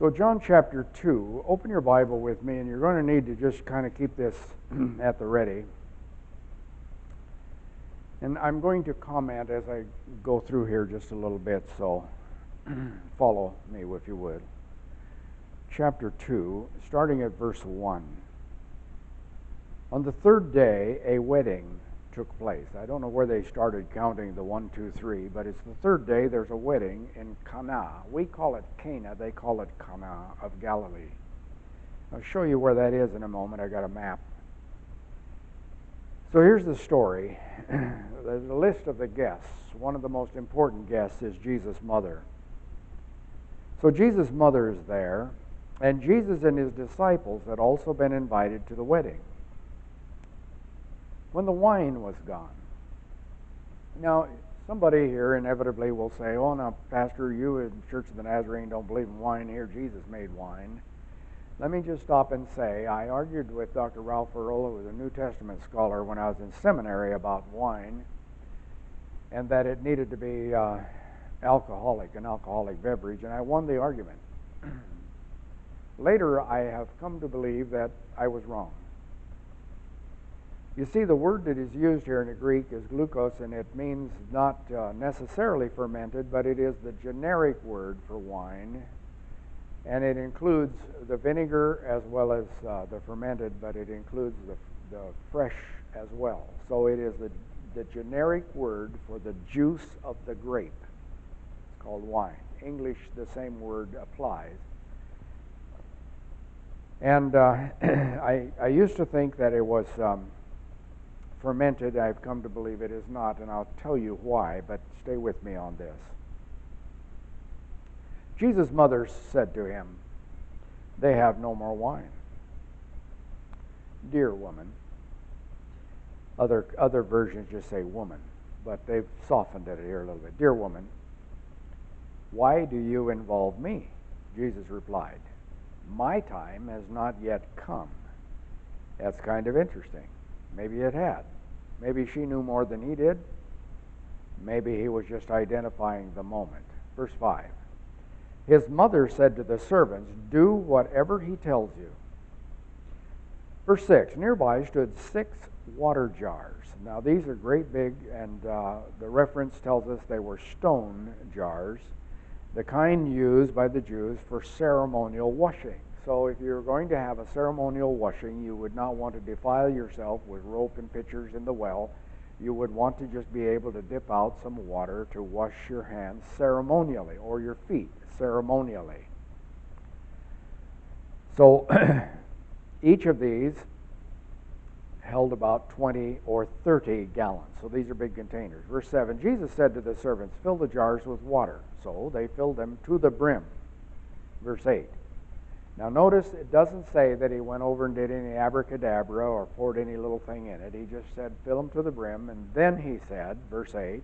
So John chapter 2, open your Bible with me, and you're going to need to just kind of keep this at the ready. And I'm going to comment as I go through here just a little bit, so follow me if you would. Chapter 2, starting at verse 1. On the third day, a wedding took place. I don't know where they started counting the 1, 2, 3, but it's the third day. There's a wedding in Cana. We call it Cana. They call it Cana of Galilee. I'll show you where that is in a moment. I got a map. So here's the story. There's a list of the guests. One of the most important guests is Jesus' mother. So Jesus' mother is there, and Jesus and his disciples had also been invited to the wedding. When the wine was gone. Now, somebody here inevitably will say, oh, now, Pastor, you in Church of the Nazarene don't believe in wine here. Jesus made wine. Let me just stop and say, I argued with Dr. Ralph Earl, who was a New Testament scholar, when I was in seminary about wine, and that it needed to be an alcoholic beverage, and I won the argument. Later, I have come to believe that I was wrong. You see, the word that is used here in the Greek is glucose, and it means not necessarily fermented, but it is the generic word for wine, and it includes the vinegar as well as the fermented, but it includes the fresh as well. So it is the generic word for the juice of the grape. It's called wine. English, the same word applies. And I used to think that it was fermented. I've come to believe it is not, and I'll tell you why, but stay with me on this. Jesus' mother said to him, they have no more wine. Dear woman. Other versions just say woman, but they've softened it here a little bit. Dear woman, why do you involve me? Jesus replied, my time has not yet come. That's kind of interesting. Maybe it had. Maybe she knew more than he did. Maybe he was just identifying the moment. Verse 5. His mother said to the servants, do whatever he tells you. Verse 6. Nearby stood 6 water jars. Now these are great big, and the reference tells us they were stone jars, the kind used by the Jews for ceremonial washing. So if you're going to have a ceremonial washing, you would not want to defile yourself with rope and pitchers in the well. You would want to just be able to dip out some water to wash your hands ceremonially, or your feet ceremonially. So each of these held about 20 or 30 gallons. So these are big containers. Verse 7, Jesus said to the servants, fill the jars with water. So they filled them to the brim. Verse 8. Now notice it doesn't say that he went over and did any abracadabra or poured any little thing in it. He just said, fill them to the brim. And then he said, verse 8,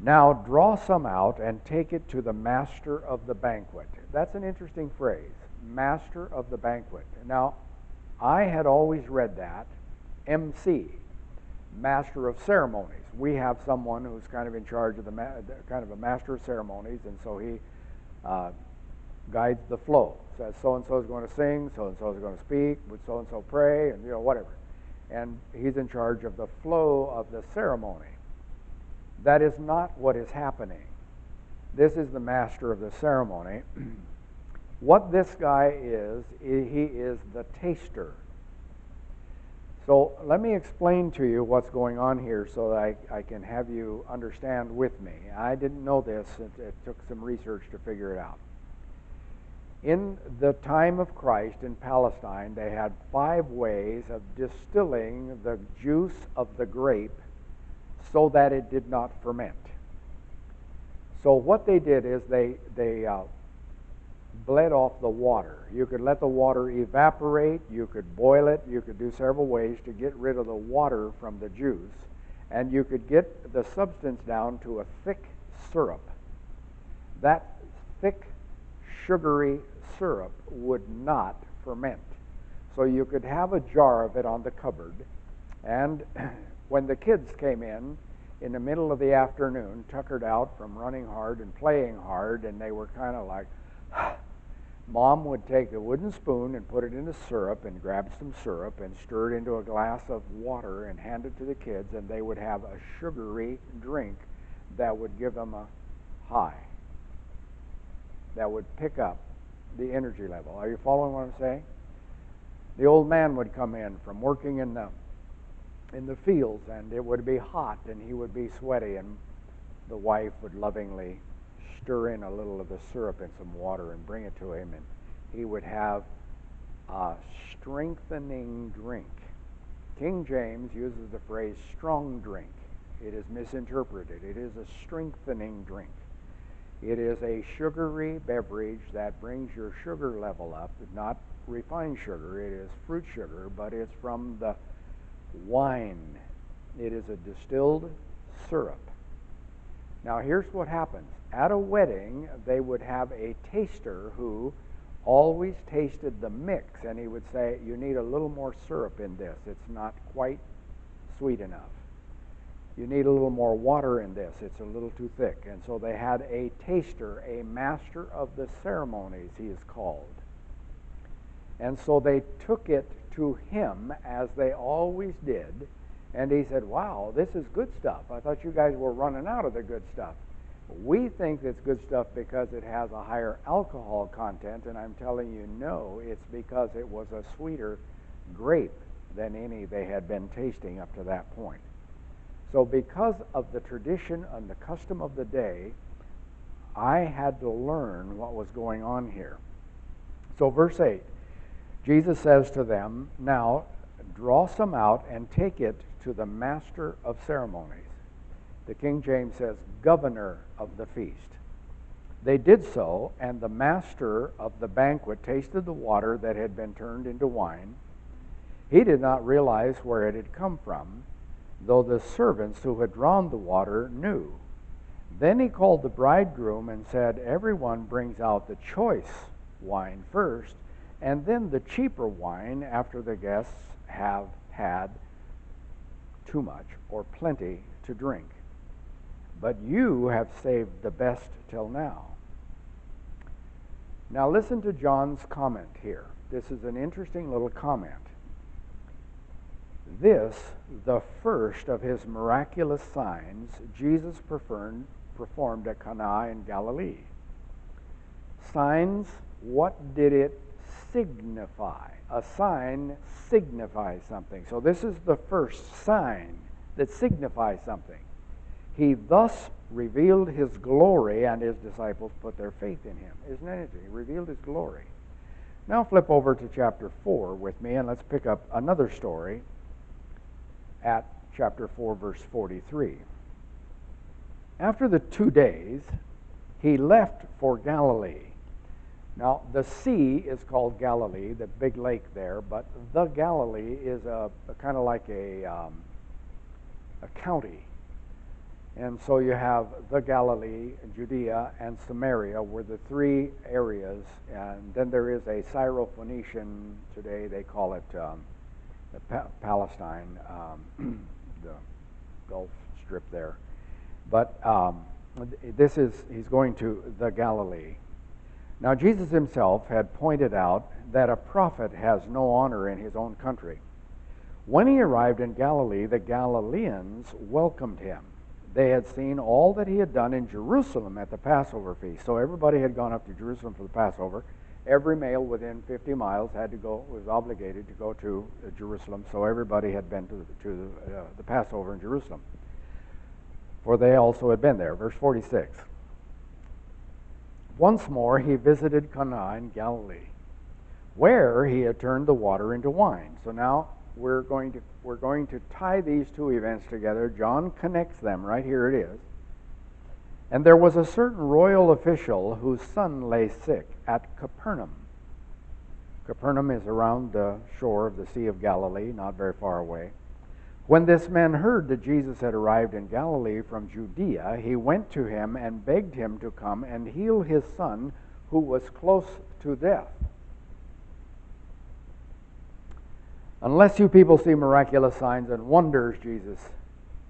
now draw some out and take it to the master of the banquet. That's an interesting phrase, master of the banquet. Now, I had always read that, MC, master of ceremonies. We have someone who's kind of in charge of kind of a master of ceremonies, and so he guides the flow. Says so-and-so is going to sing, so-and-so is going to speak, would so-and-so pray, and whatever. And he's in charge of the flow of the ceremony. That is not what is happening. This is the master of the ceremony. What this guy is, he is the taster. So let me explain to you what's going on here so that I can have you understand with me. I didn't know this. It took some research to figure it out. In the time of Christ in Palestine, they had 5 ways of distilling the juice of the grape so that it did not ferment. So what they did is they bled off the water. You could let the water evaporate, you could boil it, you could do several ways to get rid of the water from the juice, and you could get the substance down to a thick syrup. That thick, sugary syrup would not ferment. So you could have a jar of it on the cupboard, and when the kids came in the middle of the afternoon, tuckered out from running hard and playing hard, and they were kind of like, Mom would take the wooden spoon and put it into syrup and grab some syrup and stir it into a glass of water and hand it to the kids, and they would have a sugary drink that would give them a high, that would pick up the energy level. Are you following what I'm saying? The old man would come in from working in the fields, and it would be hot, and he would be sweaty, and the wife would lovingly stir in a little of the syrup in some water and bring it to him, and he would have a strengthening drink. King James uses the phrase strong drink. It is misinterpreted. It is a strengthening drink. It is a sugary beverage that brings your sugar level up, not refined sugar. It is fruit sugar, but it's from the wine. It is a distilled syrup. Now here's what happens. At a wedding, they would have a taster who always tasted the mix, and he would say, you need a little more syrup in this. It's not quite sweet enough. You need a little more water in this. It's a little too thick. And so they had a taster, a master of the ceremonies, he is called. And so they took it to him, as they always did, and he said, wow, this is good stuff. I thought you guys were running out of the good stuff. We think it's good stuff because it has a higher alcohol content, and I'm telling you, no, it's because it was a sweeter grape than any they had been tasting up to that point. So because of the tradition and the custom of the day, I had to learn what was going on here. So verse 8, Jesus says to them, now draw some out and take it to the master of ceremonies. The King James says, governor of the feast. They did so, and the master of the banquet tasted the water that had been turned into wine. He did not realize where it had come from, though the servants who had drawn the water knew. Then he called the bridegroom and said, everyone brings out the choice wine first, and then the cheaper wine after the guests have had too much or plenty to drink. But you have saved the best till now. Now listen to John's comment here. This is an interesting little comment. This, the first of his miraculous signs, Jesus performed at Cana in Galilee. Signs, what did it signify? A sign signifies something. So this is the first sign that signifies something. He thus revealed his glory, and his disciples put their faith in him. Isn't that interesting? He revealed his glory. Now flip over to chapter 4 with me, and let's pick up another story at chapter 4, verse 43. After the 2 days, he left for Galilee. Now, the sea is called Galilee, the big lake there, but the Galilee is a kind of like a county. And so you have the Galilee, Judea, and Samaria were the three areas. And then there is a Syro-Phoenician, today they call it Palestine, the Gulf Strip there. But he's going to the Galilee. Now Jesus himself had pointed out that a prophet has no honor in his own country. When he arrived in Galilee, the Galileans welcomed him. They had seen all that he had done in Jerusalem at the Passover feast. So everybody had gone up to Jerusalem for the Passover. Every male within 50 miles was obligated to go to Jerusalem. So everybody had been to the Passover in Jerusalem, for they also had been there. Verse 46. Once more he visited Cana in Galilee, where he had turned the water into wine. So now we're going to tie these two events together. John connects them. Right here it is. And there was a certain royal official whose son lay sick at Capernaum. Capernaum is around the shore of the Sea of Galilee, not very far away. When this man heard that Jesus had arrived in Galilee from Judea, he went to him and begged him to come and heal his son, who was close to death. Unless you people see miraculous signs and wonders, Jesus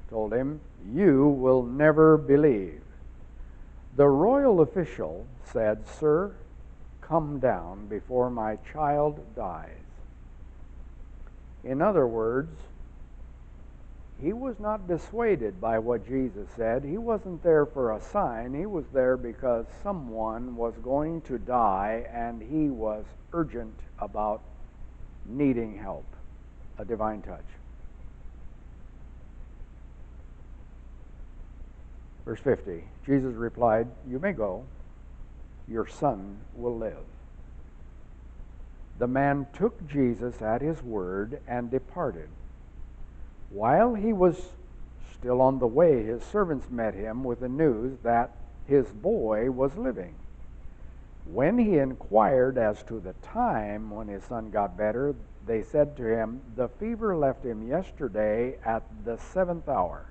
told him, you will never believe. The royal official said, Sir, come down before my child dies." In other words, he was not dissuaded by what Jesus said. He wasn't there for a sign. He was there because someone was going to die, and he was urgent about needing help, a divine touch. Verse 50, Jesus replied, "You may go. Your son will live." The man took Jesus at his word and departed. While he was still on the way, his servants met him with the news that his boy was living. When he inquired as to the time when his son got better, they said to him, "The fever left him yesterday at the 7th hour."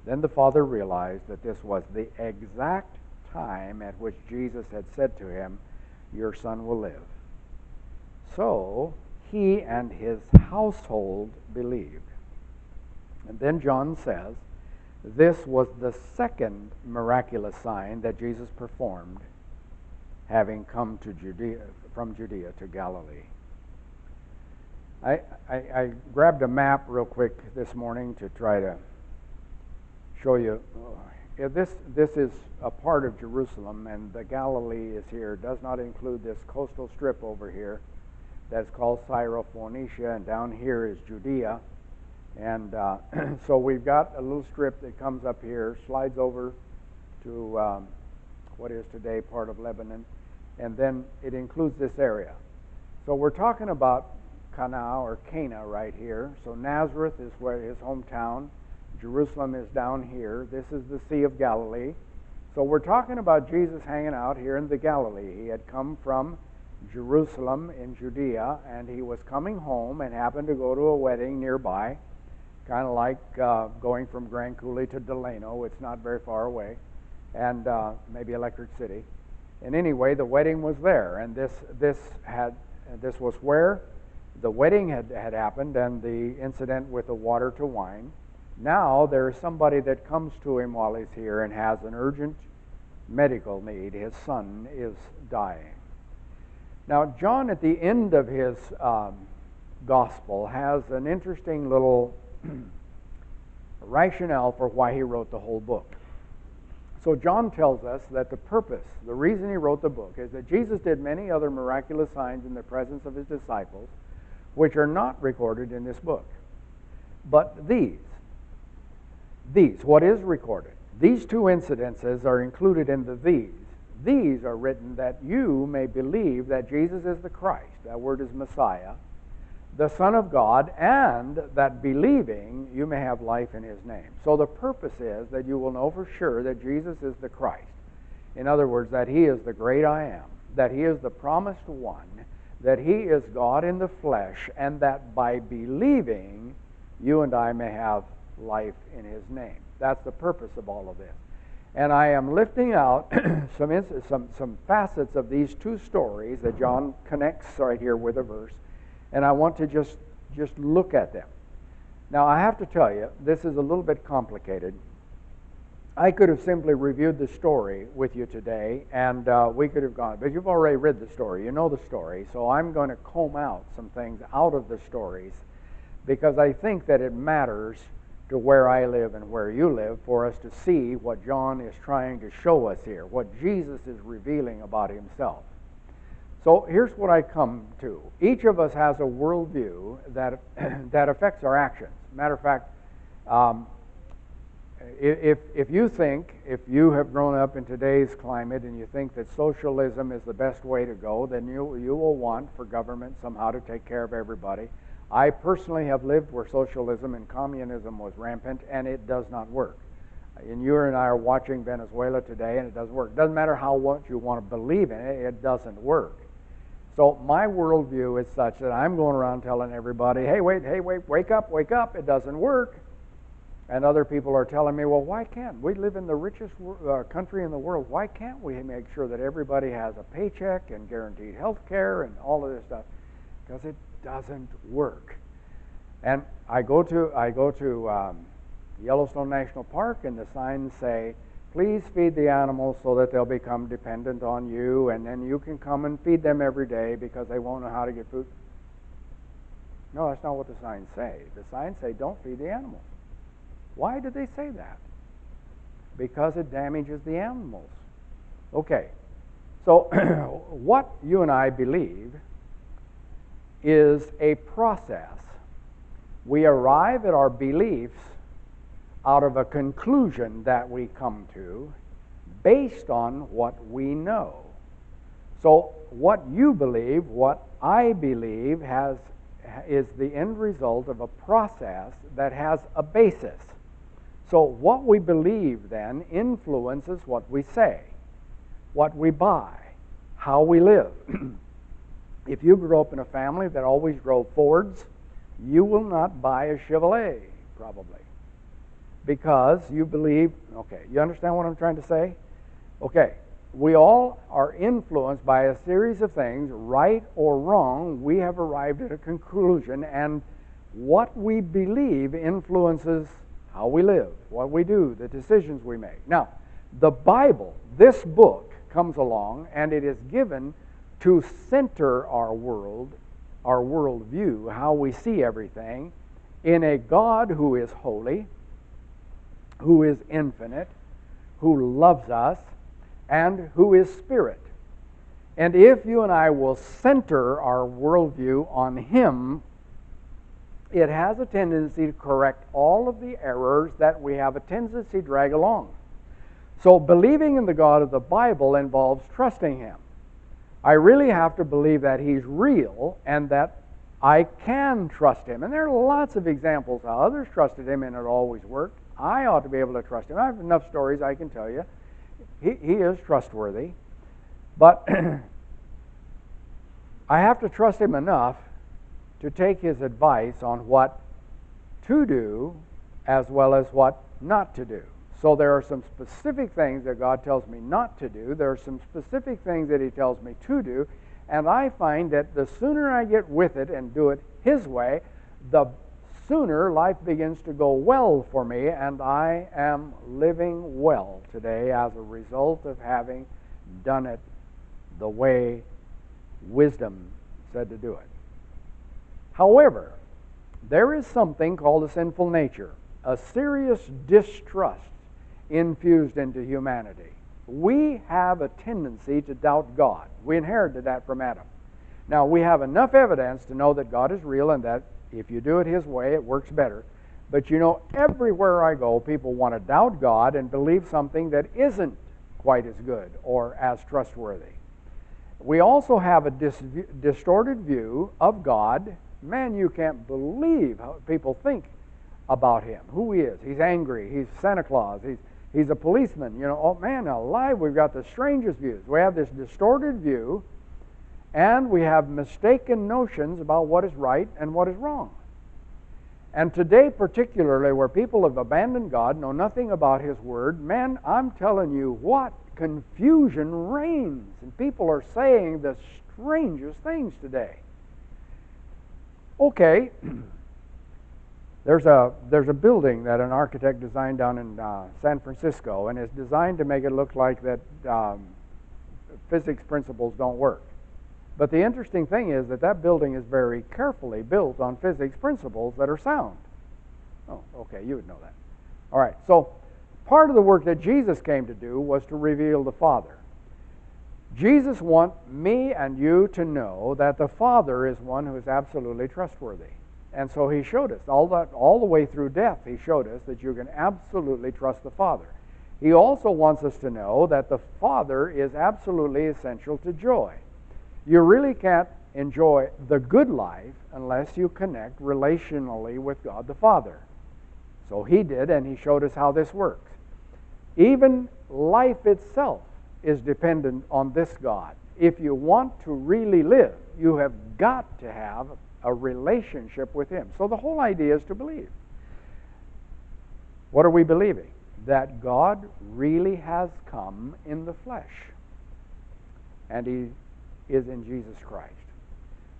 Then the father realized that this was the exact time at which Jesus had said to him, "Your son will live." So he and his household believed. And then John says, this was the second miraculous sign that Jesus performed, having come to from Judea to Galilee. I grabbed a map real quick this morning to try to show you. This is a part of Jerusalem, and the Galilee is here. It does not include this coastal strip over here that's called Syrophoenicia, and down here is Judea. And so we've got a little strip that comes up here, slides over to what is today part of Lebanon, and then it includes this area. So we're talking about Cana right here. So Nazareth is where his hometown. Jerusalem is down here. This is the Sea of Galilee. So we're talking about Jesus hanging out here in the Galilee. He had come from Jerusalem in Judea, and he was coming home and happened to go to a wedding nearby, kind of like going from Grand Coulee to Delano. It's not very far away, and maybe Electric City. And anyway, the wedding was there, and this was where the wedding had happened, and the incident with the water to wine. Now there is somebody that comes to him while he's here and has an urgent medical need. His son is dying. Now, John, at the end of his gospel, has an interesting little rationale for why he wrote the whole book. So John tells us that the reason he wrote the book, is that Jesus did many other miraculous signs in the presence of his disciples, which are not recorded in this book. But these, what is recorded, these two incidences are included in the these. These are written that you may believe that Jesus is the Christ, that word is Messiah, the Son of God, and that believing you may have life in his name. So the purpose is that you will know for sure that Jesus is the Christ. In other words, that he is the great I am, that he is the promised one, that he is God in the flesh, and that by believing you and I may have life in his name. That's the purpose of all of this. And I am lifting out some facets of these two stories that John connects right here with a verse, and I want to just look at them. Now, I have to tell you, this is a little bit complicated. I could have simply reviewed the story with you today, and we could have gone, but you've already read the story, you know the story, so I'm going to comb out some things out of the stories, because I think that it matters to where I live and where you live for us to see what John is trying to show us here, what Jesus is revealing about himself. So here's what I come to. Each of us has a worldview that affects our actions. Matter of fact, if you have grown up in today's climate and you think that socialism is the best way to go, then you will want for government somehow to take care of everybody. I personally have lived where socialism and communism was rampant, and it does not work. And you and I are watching Venezuela today, and it doesn't work. It doesn't matter how much you want to believe in it, it doesn't work. So my worldview is such that I'm going around telling everybody, hey, wake up, it doesn't work. And other people are telling me, well, why can't we live in the richest country in the world? Why can't we make sure that everybody has a paycheck and guaranteed health care and all of this stuff? Because it doesn't work. And I go to Yellowstone National Park, and the signs say, please feed the animals so that they'll become dependent on you, and then you can come and feed them every day because they won't know how to get food. No, that's not what the signs say. The signs say, don't feed the animals. Why do they say that? Because it damages the animals. Okay, so what you and I believe is a process. We arrive at our beliefs out of a conclusion that we come to based on what we know. So what you believe, what I believe, is the end result of a process that has a basis. So what we believe then influences what we say, what we buy, how we live. If you grew up in a family that always drove Fords, you will not buy a Chevrolet, probably. Because you believe, okay, you understand what I'm trying to say? Okay, we all are influenced by a series of things, right or wrong. We have arrived at a conclusion, and what we believe influences how we live, what we do, the decisions we make. Now, the Bible, this book, comes along, and it is given to center our world, our worldview, how we see everything, in a God who is holy, who is infinite, who loves us, and who is spirit. And if you and I will center our worldview on Him, it has a tendency to correct all of the errors that we have a tendency to drag along. So believing in the God of the Bible involves trusting Him. I really have to believe that He's real and that I can trust Him. And there are lots of examples how others trusted Him and it always worked. I ought to be able to trust Him. I have enough stories I can tell you. He is trustworthy. But I have to trust Him enough to take His advice on what to do as well as what not to do. So there are some specific things that God tells me not to do. There are some specific things that He tells me to do. And I find that the sooner I get with it and do it His way, the sooner life begins to go well for me, and I am living well today as a result of having done it the way wisdom said to do it. However, there is something called a sinful nature, a serious distrust infused into humanity. We have a tendency to doubt God. We inherited that from Adam. Now, we have enough evidence to know that God is real and that if you do it His way, it works better. But you know, everywhere I go, people want to doubt God and believe something that isn't quite as good or as trustworthy. We also have a distorted view of God. Man, you can't believe how people think about Him, who He is. He's angry. He's Santa Claus. He's a policeman. You know, oh man, alive, we've got the strangest views. We have this distorted view, and we have mistaken notions about what is right and what is wrong. And today, particularly, where people have abandoned God, know nothing about His Word, man, I'm telling you, what confusion reigns. And people are saying the strangest things today. Okay, there's a building that an architect designed down in San Francisco, and it's designed to make it look like that physics principles don't work. But the interesting thing is that that building is very carefully built on physics principles that are sound. Oh, okay, you would know that. All right, so part of the work that Jesus came to do was to reveal the Father. Jesus wants me and you to know that the Father is one who is absolutely trustworthy. And so He showed us, all the way through death, He showed us that you can absolutely trust the Father. He also wants us to know that the Father is absolutely essential to joy. You really can't enjoy the good life unless you connect relationally with God the Father. So He did, and He showed us how this works. Even life itself is dependent on this God. If you want to really live, you have got to have a relationship with Him. So the whole idea is to believe. What are we believing? That God really has come in the flesh. And He is in Jesus Christ.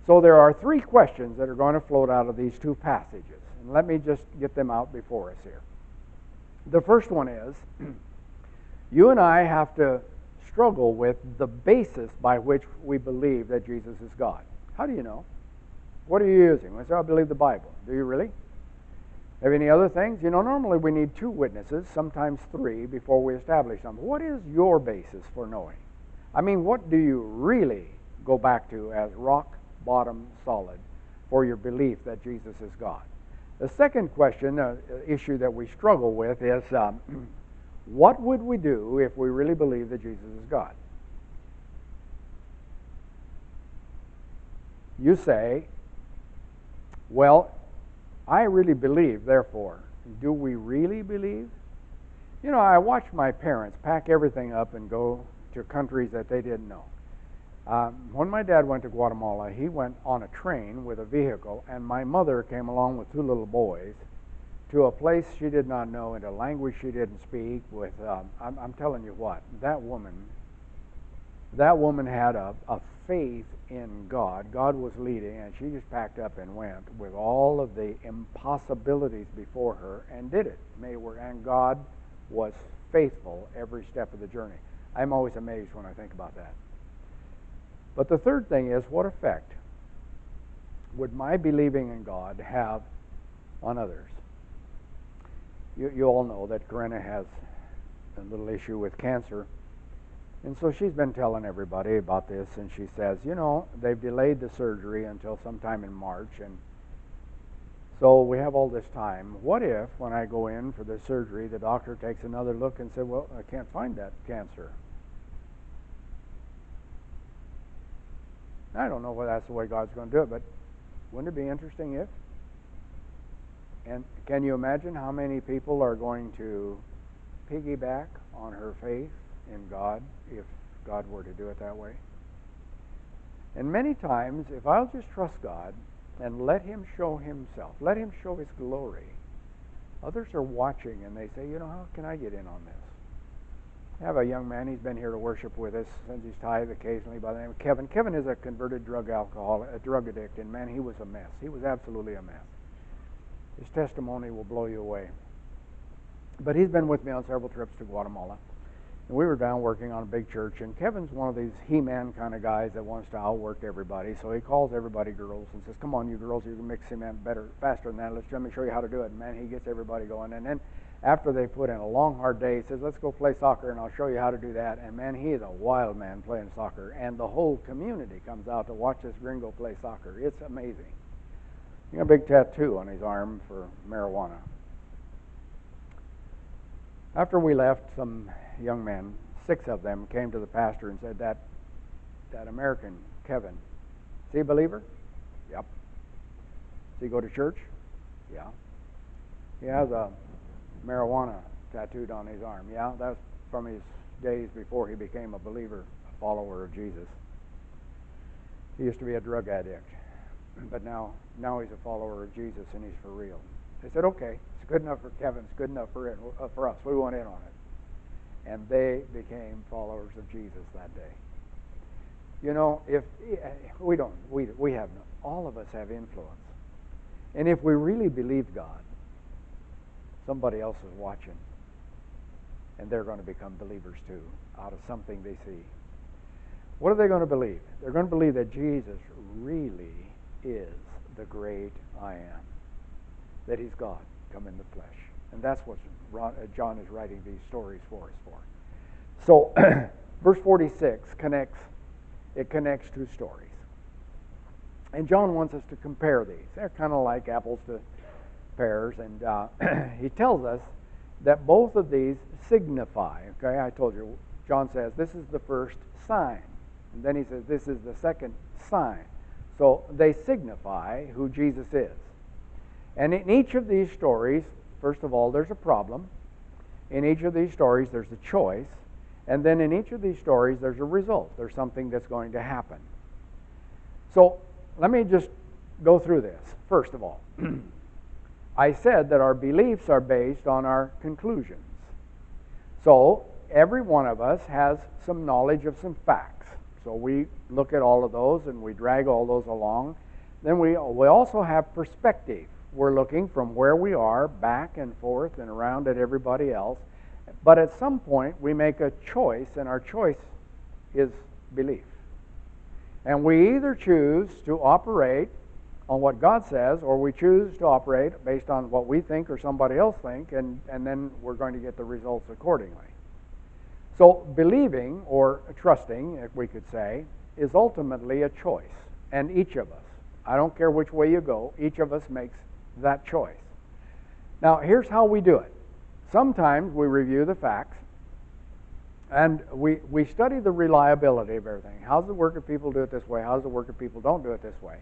So there are three questions that are going to float out of these two passages. And let me just get them out before us here. The first one is, You and I have to struggle with the basis by which we believe that Jesus is God. How do you know? What are you using? I say, I believe the Bible. Do you really? Have any other things? You know, normally we need 2 witnesses, sometimes 3, before we establish something. What is your basis for knowing? I mean, what do you really go back to as rock bottom solid for your belief that Jesus is God? The second question, issue that we struggle with is, what would we do if we really believe that Jesus is God? You say, well, I really believe, therefore. Do we really believe? You know, I watched my parents pack everything up and go to countries that they didn't know. When my dad went to Guatemala, he went on a train with a vehicle, and my mother came along with 2 little boys to a place she did not know, in a language she didn't speak. With, I'm telling you what, that woman had a faith in God. God was leading, and she just packed up and went with all of the impossibilities before her and did it. And God was faithful every step of the journey. I'm always amazed when I think about that. But the third thing is, what effect would my believing in God have on others? You all know that Corinna has a little issue with cancer. And so she's been telling everybody about this, and she says, you know, they've delayed the surgery until sometime in March, and so we have all this time. What if, when I go in for the surgery, the doctor takes another look and says, well, I can't find that cancer? I don't know whether that's the way God's going to do it, but wouldn't it be interesting if? And can you imagine how many people are going to piggyback on her faith in God if God were to do it that way? And many times, if I'll just trust God and let Him show Himself, let Him show His glory, others are watching and they say, you know, how can I get in on this? I have a young man, he's been here to worship with us, sends his tithe occasionally, by the name of Kevin. Kevin is a converted drug addict, and man, he was a mess. He was absolutely a mess. His testimony will blow you away. But he's been with me on several trips to Guatemala. And we were down working on a big church, and Kevin's one of these he-man kind of guys that wants to outwork everybody. So he calls everybody girls and says, come on, you girls, you can mix cement better, faster than that. Let me show you how to do it. And man, he gets everybody going. And then after they put in a long, hard day, he says, let's go play soccer, and I'll show you how to do that. And man, he is a wild man playing soccer. And the whole community comes out to watch this gringo play soccer. It's amazing. He got a big tattoo on his arm for marijuana. After we left, some young men, 6 of them, came to the pastor and said, that American, Kevin, is he a believer? Yep. Does he go to church? Yeah. He has a marijuana tattooed on his arm. Yeah, that's from his days before he became a believer, a follower of Jesus. He used to be a drug addict, but now he's a follower of Jesus, and he's for real. They said, okay, it's good enough for Kevin, it's good enough for us. We want in on it. And they became followers of Jesus that day. You know, if we have, all of us have influence. And if we really believe God, somebody else is watching, and they're going to become believers too, out of something they see. What are they going to believe? They're going to believe that Jesus really is the great I am, that He's God come in the flesh. And that's what John is writing these stories for us for. So, verse 46 connects 2 stories. And John wants us to compare these. They're kind of like apples to pears, and he tells us that both of these signify. Okay, I told you, John says this is the first sign, and then he says this is the second sign. So they signify who Jesus is. And in each of these stories, first of all, there's a problem. In each of these stories, there's a choice. And then in each of these stories, there's a result. There's something that's going to happen. So let me just go through this. First of all, I said that our beliefs are based on our conclusions. So every one of us has some knowledge of some facts. So we look at all of those and we drag all those along. Then we also have perspective. We're looking from where we are back and forth and around at everybody else. But at some point, we make a choice, and our choice is belief. And we either choose to operate on what God says, or we choose to operate based on what we think or somebody else think, and then we're going to get the results accordingly. So believing, or trusting, if we could say, is ultimately a choice. And each of us, I don't care which way you go, each of us makes that choice. Now, here's how we do it. Sometimes we review the facts, and we study the reliability of everything. How does it work if people do it this way? How does it work if people don't do it this way?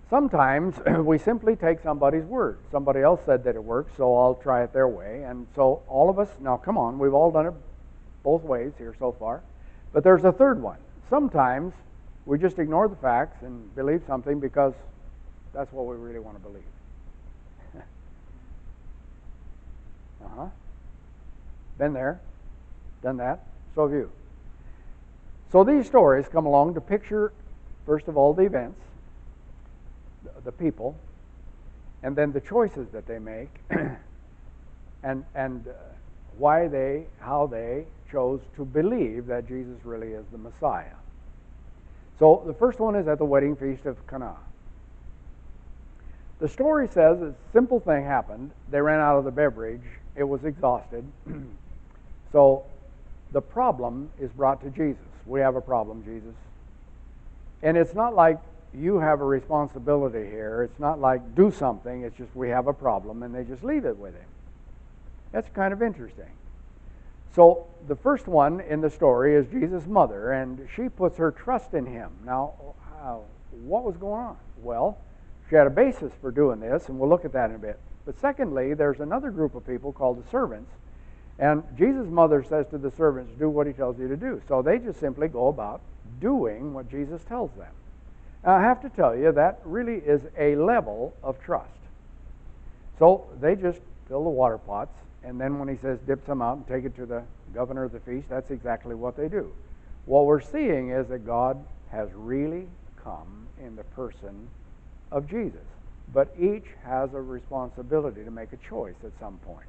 Sometimes we simply take somebody's word. Somebody else said that it works, so I'll try it their way. And so all of us, now come on, we've all done it both ways here so far. But there's a third one. Sometimes we just ignore the facts and believe something because that's what we really want to believe. Been there, done that, so have you. So these stories come along to picture, first of all, the events, the people, and then the choices that they make, and how they chose to believe that Jesus really is the Messiah. So the first one is at the wedding feast of Cana. The story says a simple thing happened. They ran out of the beverage. It was exhausted. So the problem is brought to Jesus. We have a problem, Jesus. And it's not like you have a responsibility here. It's not like do something. It's just we have a problem, and they just leave it with him. That's kind of interesting. So the first one in the story is Jesus' mother, and she puts her trust in him. Now, what was going on? Well, she had a basis for doing this, and we'll look at that in a bit. But secondly, there's another group of people called the servants, and Jesus' mother says to the servants, do what he tells you to do. So they just simply go about doing what Jesus tells them. Now, I have to tell you, that really is a level of trust. So they just fill the water pots, and then when he says dip some out and take it to the governor of the feast, that's exactly what they do. What we're seeing is that God has really come in the person of Jesus. But each has a responsibility to make a choice at some point.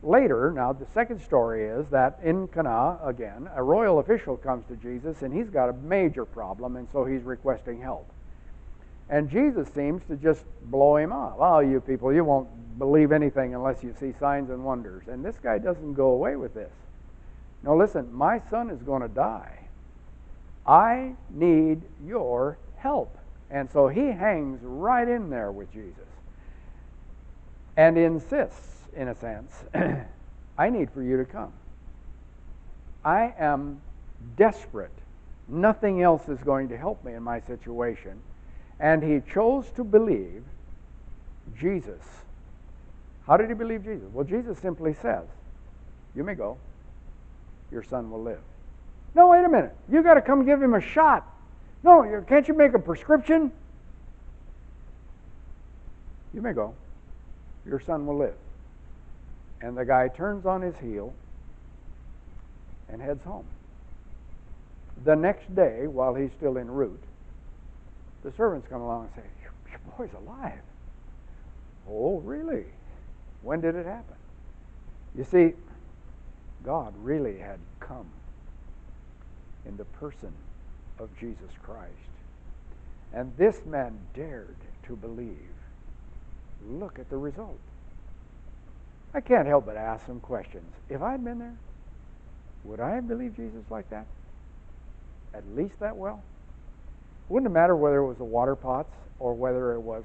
Later, now the second story is that in Cana, again, a royal official comes to Jesus, and he's got a major problem, and so he's requesting help. And Jesus seems to just blow him off. Oh, you people, you won't believe anything unless you see signs and wonders. And this guy doesn't go away with this. No, listen, my son is going to die. I need your help. And so he hangs right in there with Jesus and insists, in a sense, I need for you to come. I am desperate. Nothing else is going to help me in my situation. And he chose to believe Jesus. How did he believe Jesus? Well, Jesus simply says, you may go. Your son will live. No, wait a minute. You got to come give him a shot. No, can't you make a prescription? You may go. Your son will live. And the guy turns on his heel and heads home. The next day, while he's still en route, the servants come along and say, your boy's alive. Oh, really? When did it happen? You see, God really had come in the person of Jesus Christ. And this man dared to believe. Look at the result. I can't help but ask some questions. If I'd been there, would I have believed Jesus like that? At least that well? Wouldn't it matter whether it was the water pots or whether it was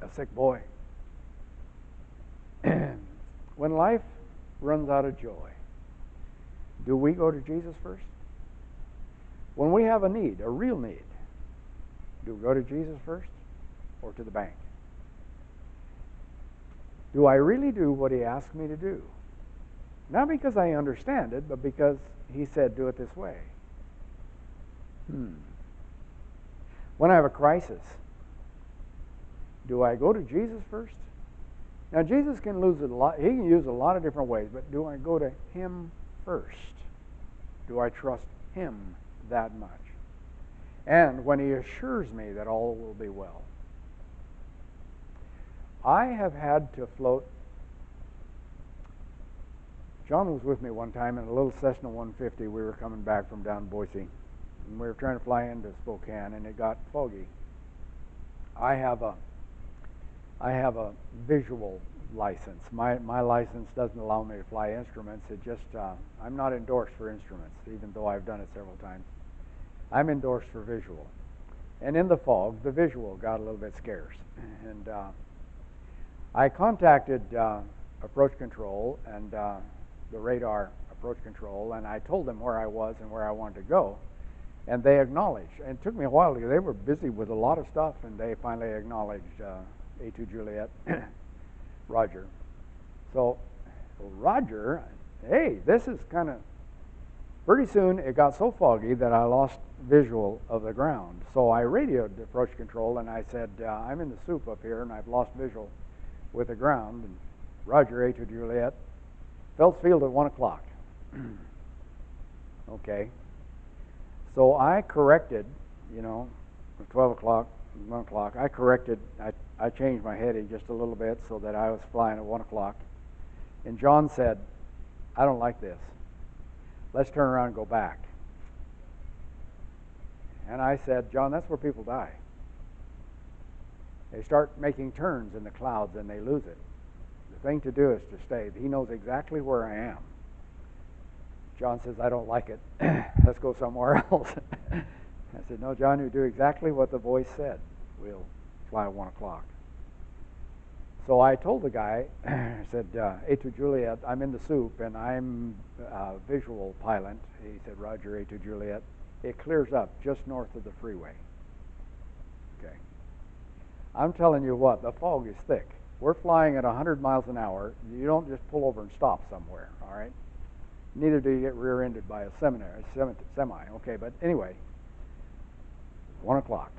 a sick boy. When life runs out of joy, do we go to Jesus first? When we have a need, a real need, do we go to Jesus first or to the bank? Do I really do what he asked me to do? Not because I understand it, but because he said do it this way. When I have a crisis, do I go to Jesus first? Now, Jesus can lose a lot. He can use a lot of different ways, but do I go to him first? Do I trust him that much? And when he assures me that all will be well. I have had to float John was with me one time in a little Cessna 150. We were coming back from down Boise, and we were trying to fly into Spokane, and it got foggy. I have a visual license. My license doesn't allow me to fly instruments. It just I'm not endorsed for instruments, even though I've done it several times. I'm endorsed for visual. And in the fog, the visual got a little bit scarce. And I contacted approach control and the radar approach control, and I told them where I was and where I wanted to go. And they acknowledged. And it took me a while because they were busy with a lot of stuff, and they finally acknowledged A2 Juliet, Roger. So, Roger, hey, this is kind of, pretty soon it got so foggy that I lost visual of the ground. So I radioed the approach control and I said, I'm in the soup up here and I've lost visual with the ground. And Roger, A2 Juliet, Phelps Field at 1 o'clock. Okay. So I corrected, 12 o'clock, 1 o'clock, I corrected, I changed my heading just a little bit so that I was flying at 1 o'clock. And John said, I don't like this. Let's turn around and go back. And I said, John, that's where people die. They start making turns in the clouds and they lose it. The thing to do is to stay. He knows exactly where I am. John says, I don't like it. Let's go somewhere else. I said, no, John, you do exactly what the voice said. We'll fly at 1 o'clock. So I told the guy, I said, A2 Juliet, I'm in the soup and I'm a visual pilot. He said, Roger, A2 Juliet. It clears up just north of the freeway. Okay. I'm telling you what, the fog is thick. We're flying at 100 miles an hour. You don't just pull over and stop somewhere, all right? Neither do you get rear-ended by a semi. Okay, but anyway, 1 o'clock.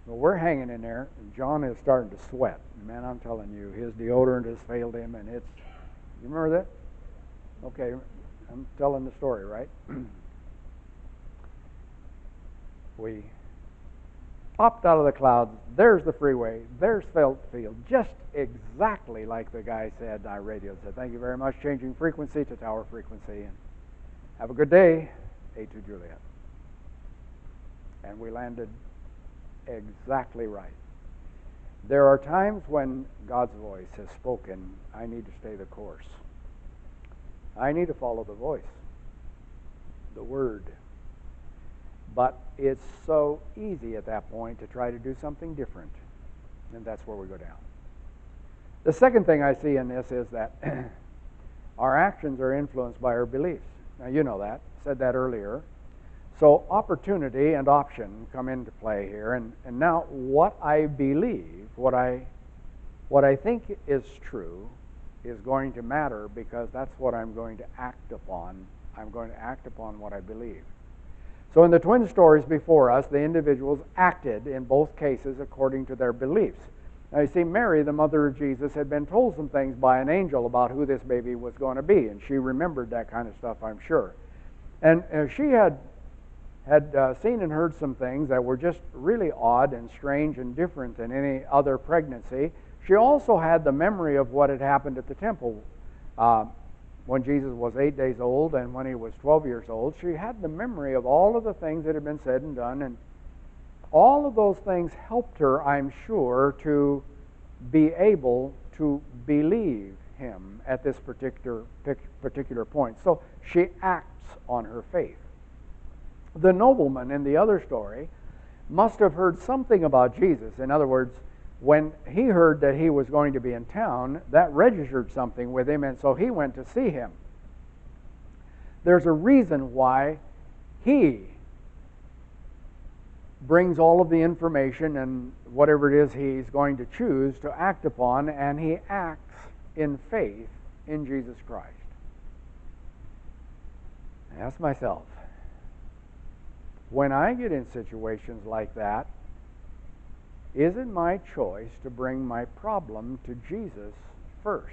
Well, we're hanging in there, and John is starting to sweat. Man, I'm telling you, his deodorant has failed him, and it's... You remember that? Okay, I'm telling the story, right? We popped out of the clouds. There's the freeway. There's Phelps Field, just exactly like the guy said. I radioed, said, thank you very much, changing frequency to tower frequency, and have a good day, A2 Juliet. And we landed exactly right. There are times when God's voice has spoken, I need to stay the course. I need to follow the voice, the word. But it's so easy at that point to try to do something different. And that's where we go down. The second thing I see in this is that our actions are influenced by our beliefs. Now, you know that. I said that earlier. So opportunity and option come into play here. And now what I believe, what I think is true is going to matter because that's what I'm going to act upon. I'm going to act upon what I believe. So in the twin stories before us, the individuals acted in both cases according to their beliefs. Now you see, Mary, the mother of Jesus, had been told some things by an angel about who this baby was going to be, and she remembered that kind of stuff, I'm sure. And she had seen and heard some things that were just really odd and strange and different than any other pregnancy. She also had the memory of what had happened at the temple when Jesus was 8 days old and when he was 12 years old. She had the memory of all of the things that had been said and done, and all of those things helped her, I'm sure, to be able to believe him at this particular point. So she acts on her faith. The nobleman in the other story must have heard something about Jesus. In other words, when he heard that he was going to be in town, that registered something with him, and so he went to see him. There's a reason why he brings all of the information and whatever it is he's going to choose to act upon, and he acts in faith in Jesus Christ. I ask myself, when I get in situations like that, is it my choice to bring my problem to Jesus first?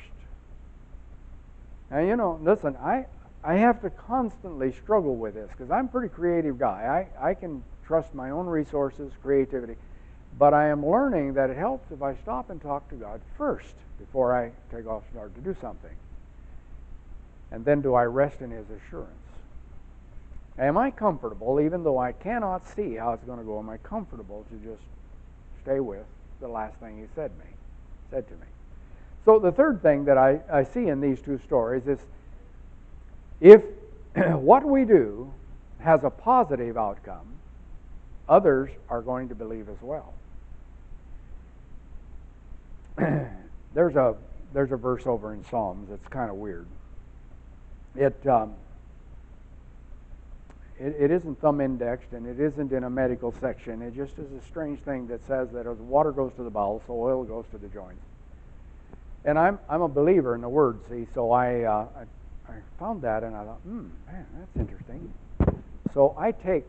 Now, listen, I have to constantly struggle with this because I'm a pretty creative guy. I can trust my own resources, creativity, but I am learning that it helps if I stop and talk to God first before I take off and start to do something. And then do I rest in His assurance? Am I comfortable, even though I cannot see how it's going to go, am I comfortable to just stay with the last thing He said to me? So the third thing that I see in these two stories is if what we do has a positive outcome, others are going to believe as well. There's a verse over in Psalms that's kind of weird. It isn't thumb indexed, and it isn't in a medical section. It just is a strange thing that says that as water goes to the bowels, so oil goes to the joints. And I'm a believer in the Word, see, so I found that and I thought, man, that's interesting. So I take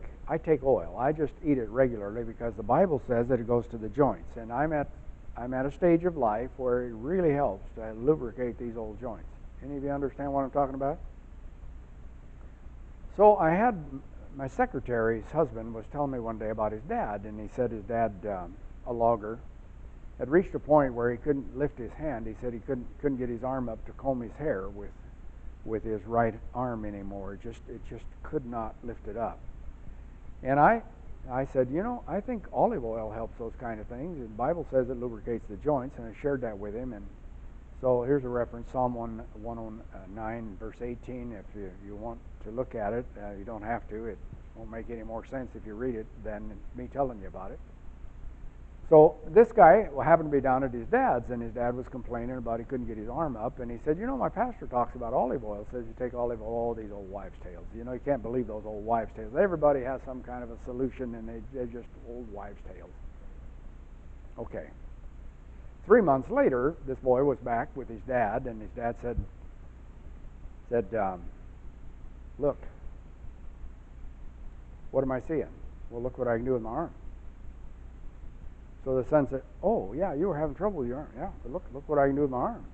oil. I just eat it regularly because the Bible says that it goes to the joints, and I'm at a stage of life where it really helps to lubricate these old joints. Any of you understand what I'm talking about? So I had my secretary's husband was telling me one day about his dad, and he said his dad, a logger, had reached a point where he couldn't lift his hand. He said he couldn't get his arm up to comb his hair with his right arm anymore. It just could not lift it up. And I said, I think olive oil helps those kind of things. The Bible says it lubricates the joints, and I shared that with him. And so here's a reference, Psalm 109, verse 18. If you want to look at it, you don't have to. It won't make any more sense if you read it than me telling you about it. So this guy happened to be down at his dad's, and his dad was complaining about he couldn't get his arm up. And he said, my pastor talks about olive oil. Says you take olive oil, all these old wives' tales. You can't believe those old wives' tales. Everybody has some kind of a solution, and they're just old wives' tales. Okay. 3 months later, this boy was back with his dad, and his dad said, look, what am I seeing? Well, look what I can do with my arm. So the son said, oh, yeah, you were having trouble with your arm. Yeah, but look what I can do with my arm.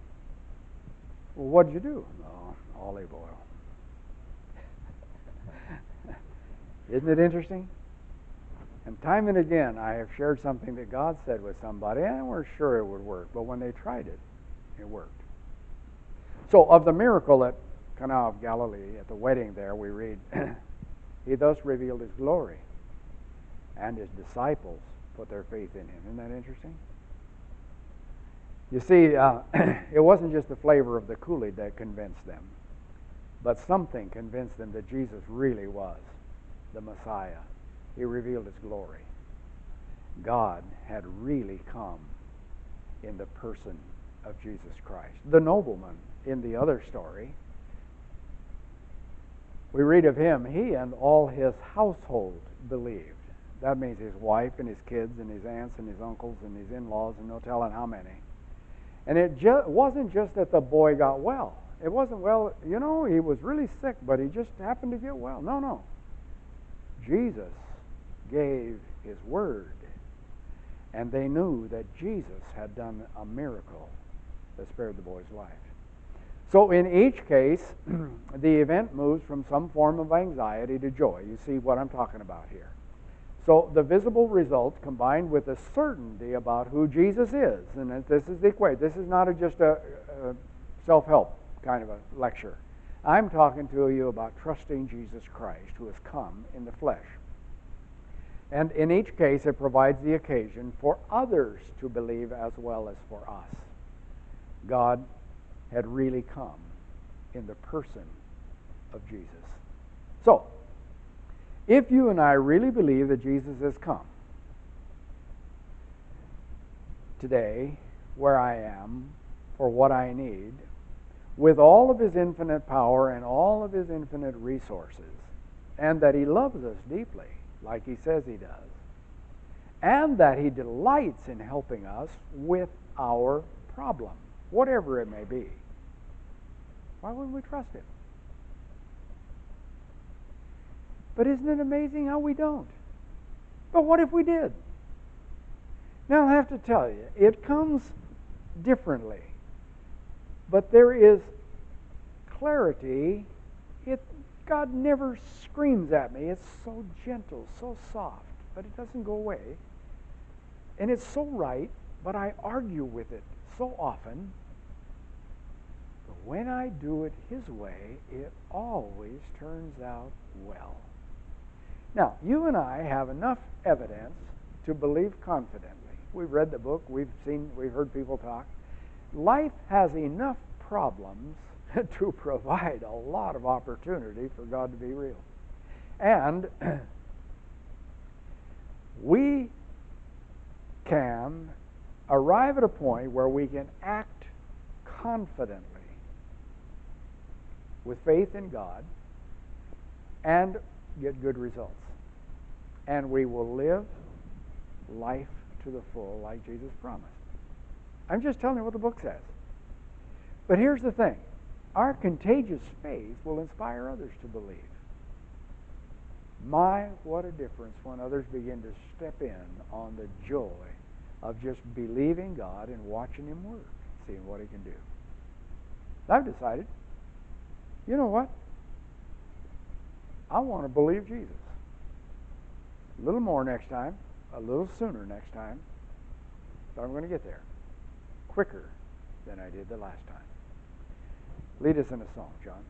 Well, what did you do? Oh, olive oil. Isn't it interesting? And time and again, I have shared something that God said with somebody, and we're sure it would work. But when they tried it, it worked. So of the miracle at Cana of Galilee, at the wedding there, we read, He thus revealed His glory, and His disciples put their faith in Him. Isn't that interesting? You see, it wasn't just the flavor of the Kool-Aid that convinced them, but something convinced them that Jesus really was the Messiah. He revealed His glory. God had really come in the person of Jesus Christ. The nobleman in the other story, we read of him, he and all his household believed. That means his wife and his kids and his aunts and his uncles and his in-laws and no telling how many. And it wasn't just that the boy got well. It wasn't, he was really sick, but he just happened to get well. No. Jesus gave His word, and they knew that Jesus had done a miracle that spared the boy's life. So in each case, the event moves from some form of anxiety to joy. You see what I'm talking about here. So the visible result combined with the certainty about who Jesus is, and this is the equation. This is not just a self-help kind of a lecture. I'm talking to you about trusting Jesus Christ, who has come in the flesh. And in each case, it provides the occasion for others to believe as well as for us. God had really come in the person of Jesus. So, if you and I really believe that Jesus has come today, where I am, for what I need, with all of His infinite power and all of His infinite resources, and that He loves us deeply, like He says He does, and that He delights in helping us with our problem, whatever it may be, why wouldn't we trust Him? But isn't it amazing how we don't? But what if we did? Now I have to tell you, it comes differently. But there is clarity. God never screams at me. It's so gentle, so soft, but it doesn't go away. And it's so right, but I argue with it so often. But when I do it His way, it always turns out well. Now, you and I have enough evidence to believe confidently. We've read the book, we've heard people talk. Life has enough problems to provide a lot of opportunity for God to be real. And we can arrive at a point where we can act confidently with faith in God and get good results. And we will live life to the full like Jesus promised. I'm just telling you what the book says. But here's the thing. Our contagious faith will inspire others to believe. My, what a difference when others begin to step in on the joy of just believing God and watching Him work, seeing what He can do. I've decided, you know what? I want to believe Jesus. A little more next time, a little sooner next time, but I'm going to get there quicker than I did the last time. Lead us in a song, John.